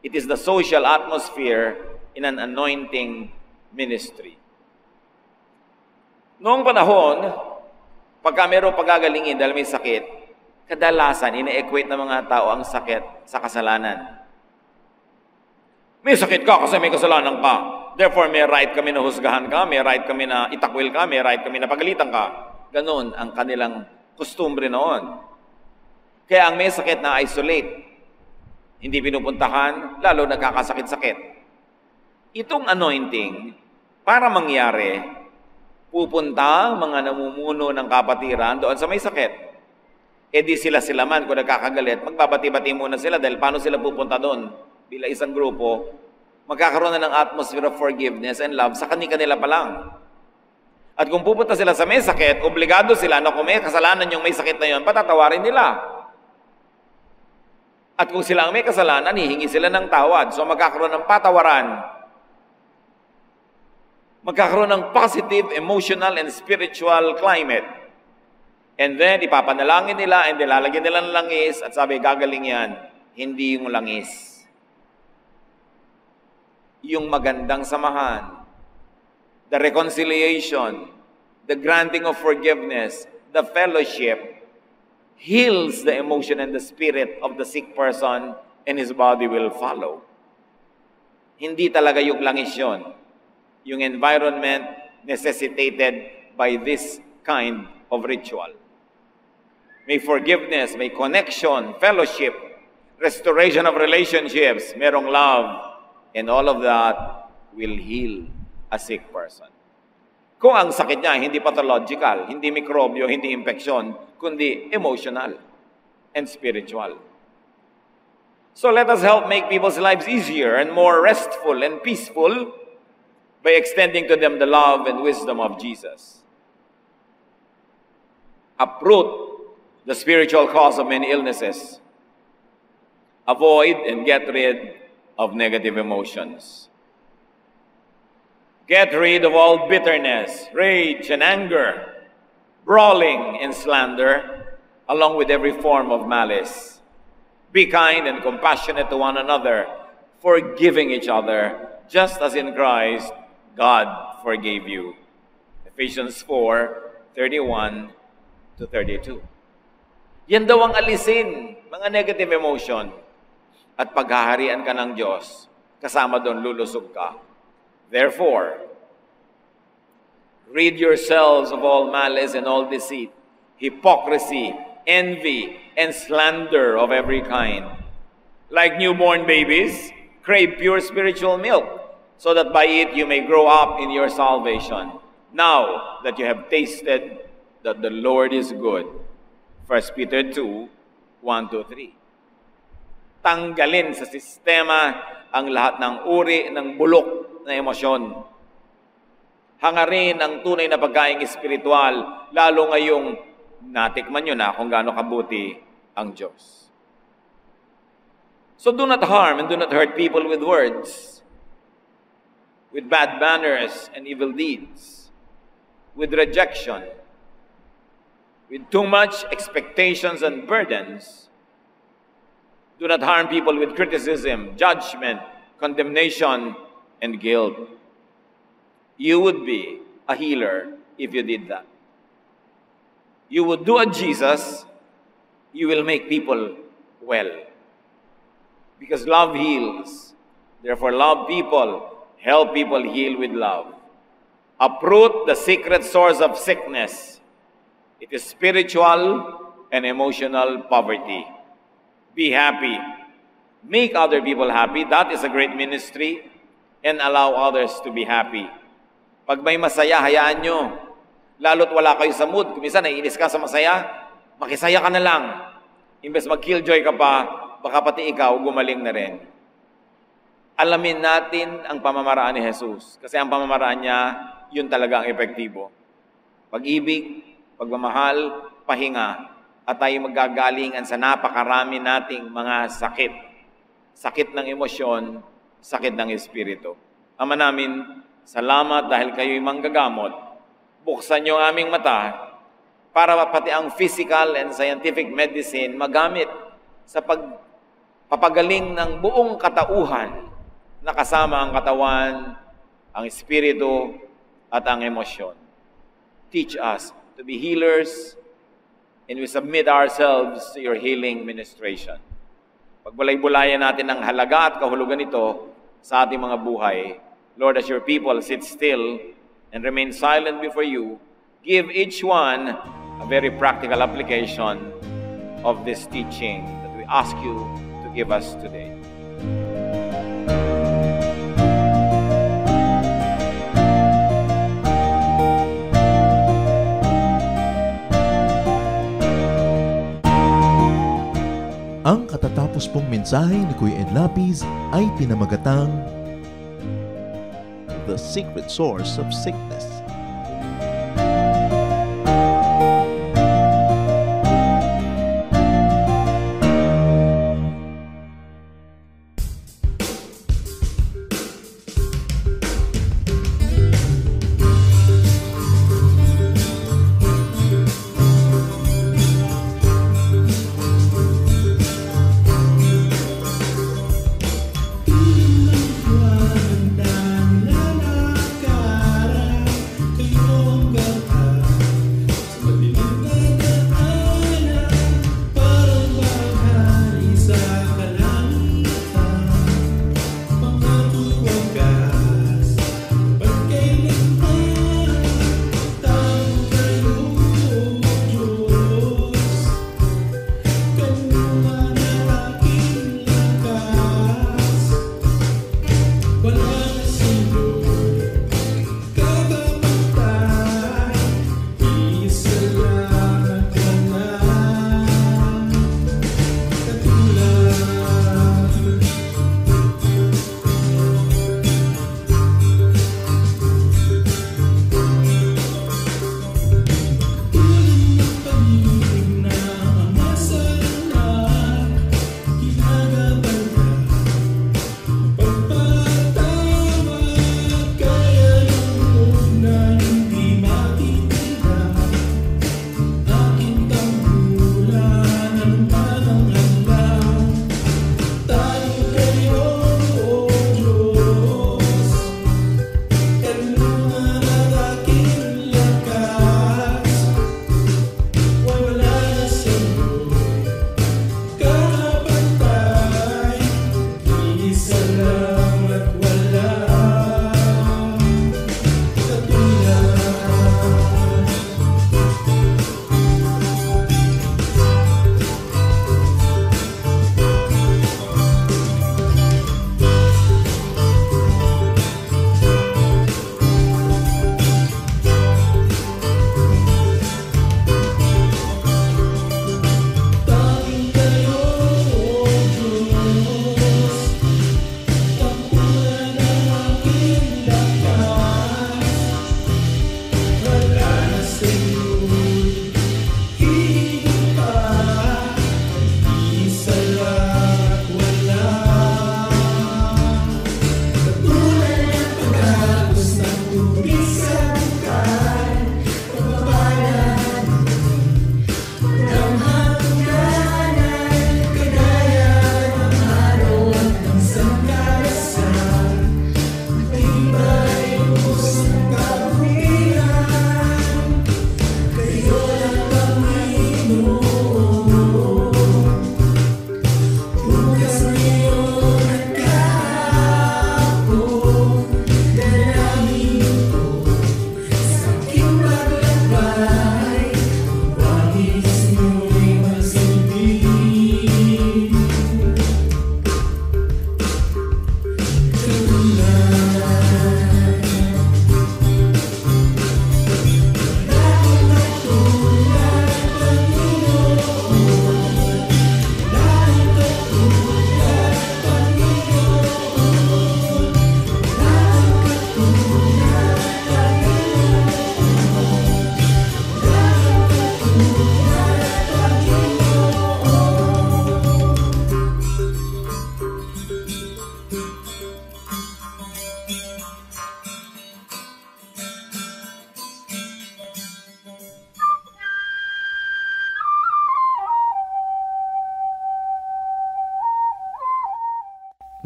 it is the social atmosphere in an anointing ministry. Noong panahon, pagka mayroong pagagalingin dahil may sakit, kadalasan, ina-equate ng mga tao ang sakit sa kasalanan. May sakit ka kasi may kasalanan ka. Therefore, may right kami na husgahan ka, may right kami na itakwil ka, may right kami na pagalitan ka. Ganon ang kanilang kustumbre noon. Kaya ang may sakit na isolate, hindi pinupuntahan, lalo nagkakasakit-sakit. Itong anointing, para mangyari, pupunta ang mga namumuno ng kapatiran doon sa may sakit. E di sila man kung nagkakagalit, magbabati-bati muna sila dahil paano sila pupunta doon bilang isang grupo, magkakaroon na ng atmosphere of forgiveness and love sa kanila pa lang. At kung pupunta sila sa may sakit, obligado sila na kung may kasalanan yung may sakit na yun, patatawarin nila. At kung sila ang may kasalanan, hihingi sila ng tawad. So magkakaroon ng patawaran. Magkakaroon ng positive, emotional, and spiritual climate. And then, ipapanalangin nila and lalagyan nila ng langis at sabi, gagaling yan. Hindi yung langis. Yung magandang samahan, the reconciliation, the granting of forgiveness, the fellowship, heals the emotion and the spirit of the sick person and his body will follow. Hindi talaga yung langis yun. Yung environment necessitated by this kind of ritual. May forgiveness, may connection, fellowship, restoration of relationships, merong love, and all of that will heal a sick person. Kung ang sakit niya hindi pathological, hindi mikrobyo, hindi infeksyon, kundi emotional and spiritual. So let us help make people's lives easier and more restful and peaceful by extending to them the love and wisdom of Jesus. Uproot the spiritual cause of many illnesses. Avoid and get rid of negative emotions. Get rid of all bitterness, rage, and anger, brawling and slander, along with every form of malice. Be kind and compassionate to one another, forgiving each other, just as in Christ God forgave you. Ephesians 4:31 to 32. Yan daw ang alisin, mga negative emotion. At paghaharian ka ng Diyos, kasama doon lulusog ka. Therefore, rid yourselves of all malice and all deceit, hypocrisy, envy, and slander of every kind. Like newborn babies, crave pure spiritual milk, so that by it you may grow up in your salvation. Now that you have tasted that the Lord is good. 1 Peter 2:1-3. Tanggalin sa sistema ang lahat ng uri ng bulok na emosyon. Hangarin ang tunay na pagkaing espiritual, lalo ngayong natikman nyo na kung gaano kabuti ang Diyos. So do not harm and do not hurt people with words, with bad manners and evil deeds, with rejection, with too much expectations and burdens. Do not harm people with criticism, judgment, condemnation, and guilt. You would be a healer if you did that. You would do a Jesus, you will make people well. Because love heals. Therefore, love people, help people heal with love. Uproot the secret source of sickness. It is spiritual and emotional poverty. Be happy. Make other people happy. That is a great ministry. And allow others to be happy. Pag may masaya, hayaan nyo. Lalo't wala kayo sa mood. Kung minsan naiinis ka sa masaya, makisaya ka na lang. Imbes mag-killjoy ka pa, baka pati ikaw gumaling na rin. Alamin natin ang pamamaraan ni Jesus. Kasi ang pamamaraan niya, yun talaga ang epektibo. Pag-ibig, pagmamahal, pahinga, at tayo magagalingan sa napakarami nating mga sakit. Sakit ng emosyon, sakit ng espiritu. Ama namin, salamat dahil kayo'y manggagamot. Buksan niyo ang aming mata para pati ang physical and scientific medicine magamit sa pagpapagaling ng buong katauhan na kasama ang katawan, ang espiritu, at ang emosyon. Teach us to be healers, and we submit ourselves to your healing ministration. Pagbulay-bulayan natin ang halaga at kahulugan nito sa ating mga buhay. Lord, as your people sit still and remain silent before you, give each one a very practical application of this teaching that we ask you to give us today. Ang katatapos pong mensahe ni Kuya Ed Lapis ay pinamagatang The Secret Source of Sickness.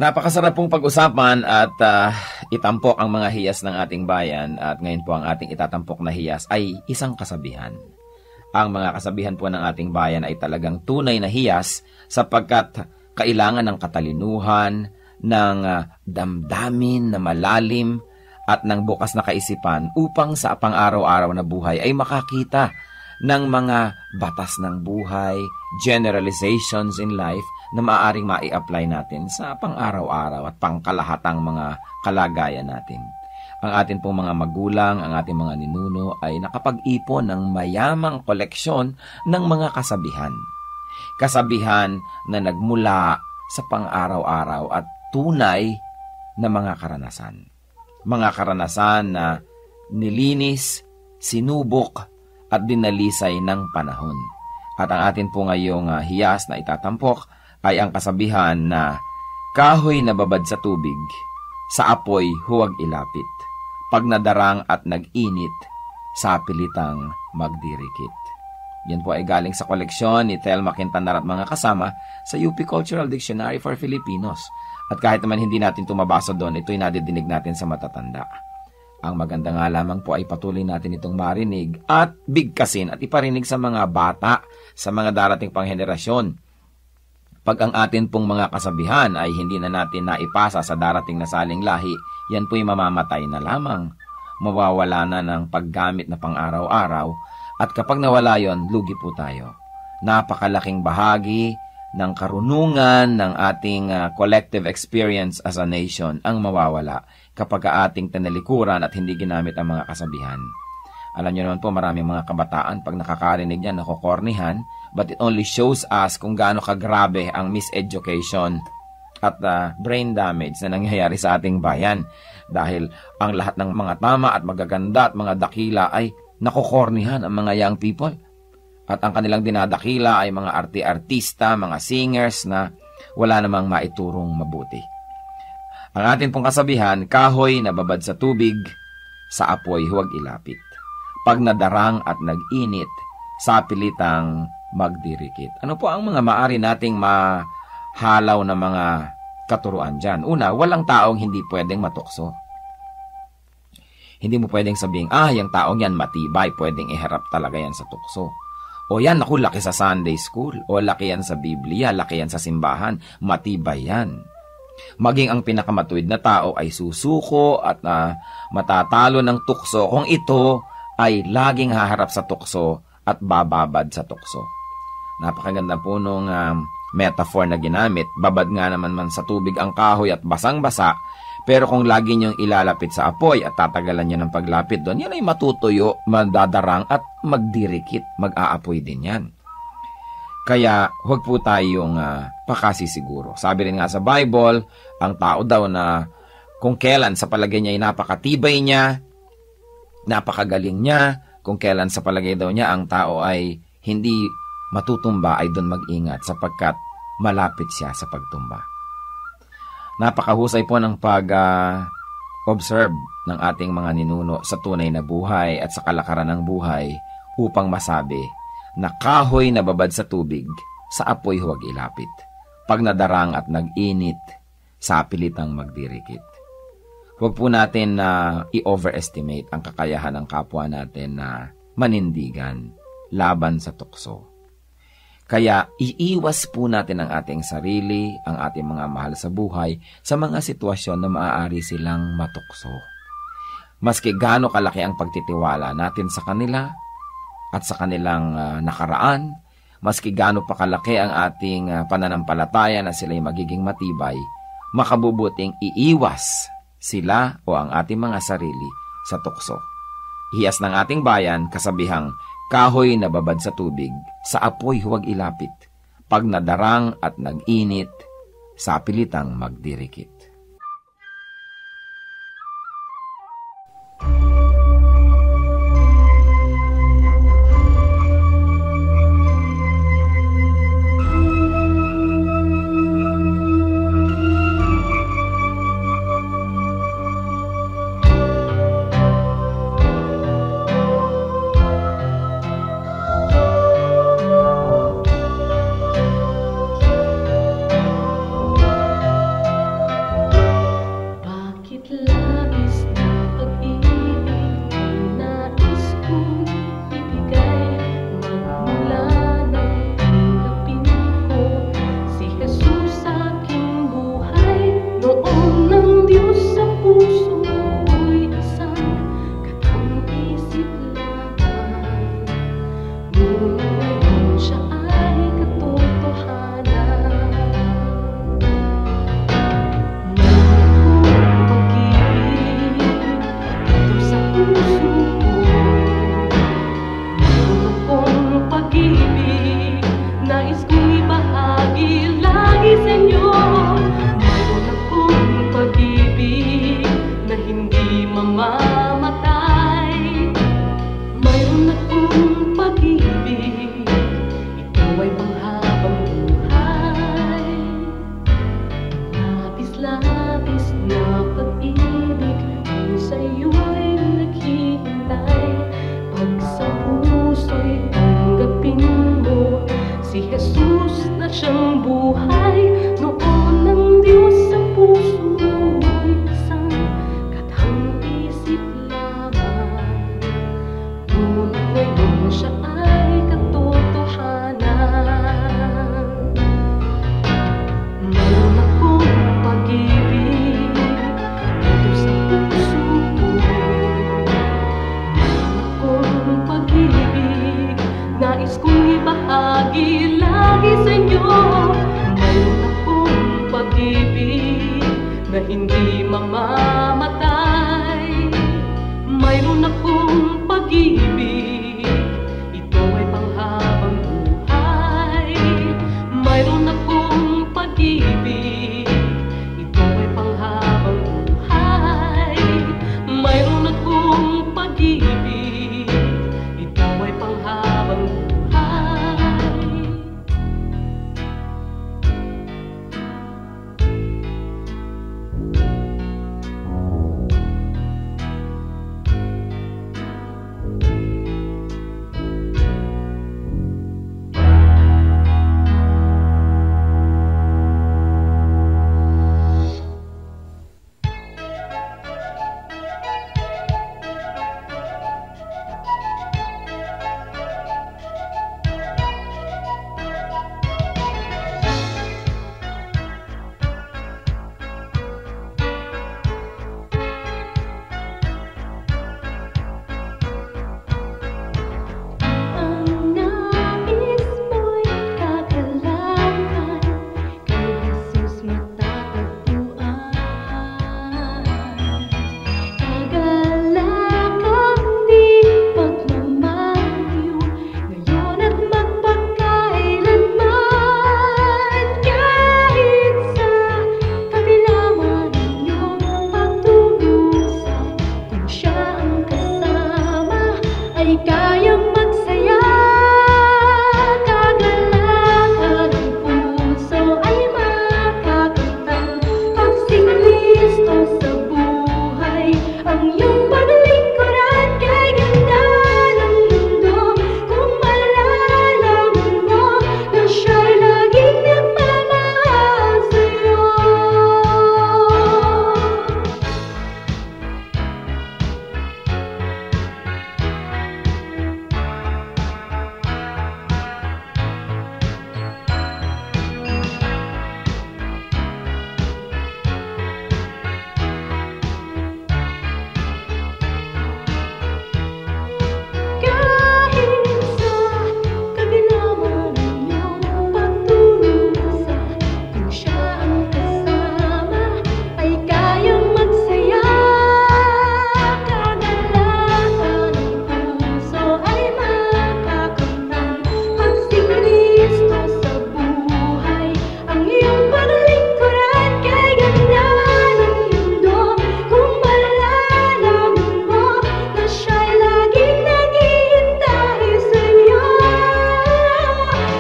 Napakasarap pong pag-usapan at itampok ang mga hiyas ng ating bayan, at ngayon po ang ating itatampok na hiyas ay isang kasabihan. Ang mga kasabihan po ng ating bayan ay talagang tunay na hiyas sapagkat kailangan ng katalinuhan, ng damdamin na malalim at ng bukas na kaisipan upang sa pang-araw-araw na buhay ay makakita ng mga batas ng buhay, generalizations in life na maaaring mai-apply natin sa pang-araw-araw at pangkalahatang mga kalagayan natin. Ang atin pong mga magulang, ang ating mga ninuno ay nakapag-ipon ng mayamang koleksyon ng mga kasabihan. Kasabihan na nagmula sa pang-araw-araw at tunay na mga karanasan. Mga karanasan na nilinis, sinubok, at dinalisay ng panahon. At ang atin po ngayong hiyas na itatampok ay ang kasabihan na kahoy na babad sa tubig, sa apoy huwag ilapit. Pag nadarang at nag-init, sa pilitang magdirikit. Yan po ay galing sa koleksyon ni Thelma Quintanar at mga kasama sa UP Cultural Dictionary for Filipinos. At kahit naman hindi natin tumabasa doon, ito'y nadidinig natin sa matatanda. Ang maganda nga lamang po ay patuloy natin itong marinig at bigkasin at iparinig sa mga bata, sa mga darating pang henerasyon. Pag ang atin pong mga kasabihan ay hindi na natin naipasa sa darating na saling lahi, yan po'y mamamatay na lamang. Mawawala na ng paggamit na pang-araw-araw at kapag nawala yon, lugi po tayo. Napakalaking bahagi ng karunungan ng ating collective experience as a nation ang mawawala kapag ating tinalikuran at hindi ginamit ang mga kasabihan. Alam niyo naman po, maraming mga kabataan pag nakakarinig yan, nakokornihan, but it only shows us kung gaano kagrabe ang miseducation at brain damage na nangyayari sa ating bayan. Dahil ang lahat ng mga tama at magaganda at mga dakila ay nakokornihan ang mga young people. At ang kanilang dinadakila ay mga artista, mga singers na wala namang maiturong mabuti. Ang atin pong kasabihan, kahoy na babad sa tubig, sa apoy huwag ilapit. Pag nadarang at nag-init, sa pilitang magdirikit. Ano po ang mga maaari nating mahalaw na mga katuruan dyan? Una, walang taong hindi pwedeng matukso. Hindi mo pwedeng sabihin, yung taong yan matibay, pwedeng iharap talaga yan sa tukso. O yan, naku, laki sa Sunday school. O laki yan sa Biblia, laki yan sa simbahan. Matibay yan. Maging ang pinakamatuwid na tao ay susuko at matatalo ng tukso kung ito ay laging haharap sa tukso at bababad sa tukso. Napakaganda po nung metaphor na ginamit. Babad nga naman sa tubig ang kahoy at basang-basa. Pero kung lagi niyong ilalapit sa apoy at tatagalan niyo ng paglapit doon, yan ay matutuyo, madadarang at magdirikit, mag-aapoy din yan. Kaya huwag po tayong pakasisiguro. Sabi rin nga sa Bible, ang tao daw na kung kailan sa palagay niya ay napakatibay niya, napakagaling niya, kung kailan sa palagay daw niya ang tao ay hindi matutumba ay doon mag-ingat sapagkat malapit siya sa pagtumba. Napakahusay po ng pag-observe ng ating mga ninuno sa tunay na buhay at sa kalakaran ng buhay upang masabi na kahoy na babad sa tubig, sa apoy huwag ilapit. Pag nadarang at nag-init, sa pilitang magdirikit. Huwag po natin i-overestimate ang kakayahan ng kapwa natin na manindigan laban sa tukso. Kaya iiwas po natin ang ating sarili, ang ating mga mahal sa buhay, sa mga sitwasyon na maaari silang matukso. Maski gaano kalaki ang pagtitiwala natin sa kanila at sa kanilang nakaraan, maski gaano pa kalaki ang ating pananampalataya na sila'y magiging matibay, makabubuting iiwas sila o ang ating mga sarili sa tukso. Hiyas ng ating bayan, kasabihang, kahoy na babad sa tubig, sa apoy huwag ilapit. Pag nadarang at nag-init, sa pilitang magdirikit. buhay. Noon ang Diyos sa puso isang katang isip lamang. Ngunit ngayon siya ay katotohanan. Mayroon akong pag-ibig dito sa puso ko. Mayroon akong pag-ibig nais kong ibahagi lagi sa inyo. Mayroon akong pag-ibig na hindi mamamatay. Mayroon akong pag-ibig, ito ay panghabang buhay. Mayroon akong pag-ibig, ito ay panghabang buhay. Mayroon akong pag-ibig, ito ay panghabang buhay. Ang nais mo'y kakalakan, kay Jesus matatagpuan. Kagalakang di pagmamaliw, ngayon at magpakailanman. Kahit sa kabila man inyong pagdurusa, kung siya ang kasama ay kayang magsaya. Kagalakan ng puso ay makakantang pag si Kristo sa buhay. Ang iyong paglingkuran kay ganda ng mundo, kung malalaman mo na siya'y laging nagmamahal sa'yo. Kahit sa kabila man ang iyong pagdurusa, kung siya ang kasama ay kayang magsaya. Kagalakan ng puso ay makakantang pag si Kristo sa buhay. Ang iyong paglingkuran kay ganda ng mundo, kung malalaman mo na siya'y laging naghihintay sa'yo.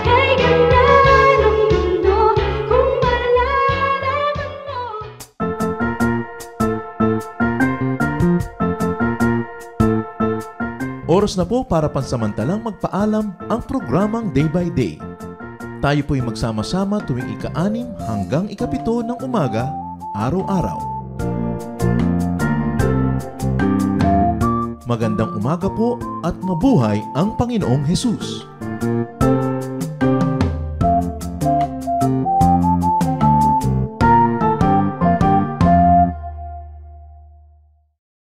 Kay ganda ng mundo, kung malalaman mo. Oras na po para pansamantalang magpaalam ang programang Day by Day. Tayo po'y magsama-sama tuwing ika-6 hanggang ika-7 ng umaga, araw-araw. Magandang umaga po at mabuhay ang Panginoong Hesus!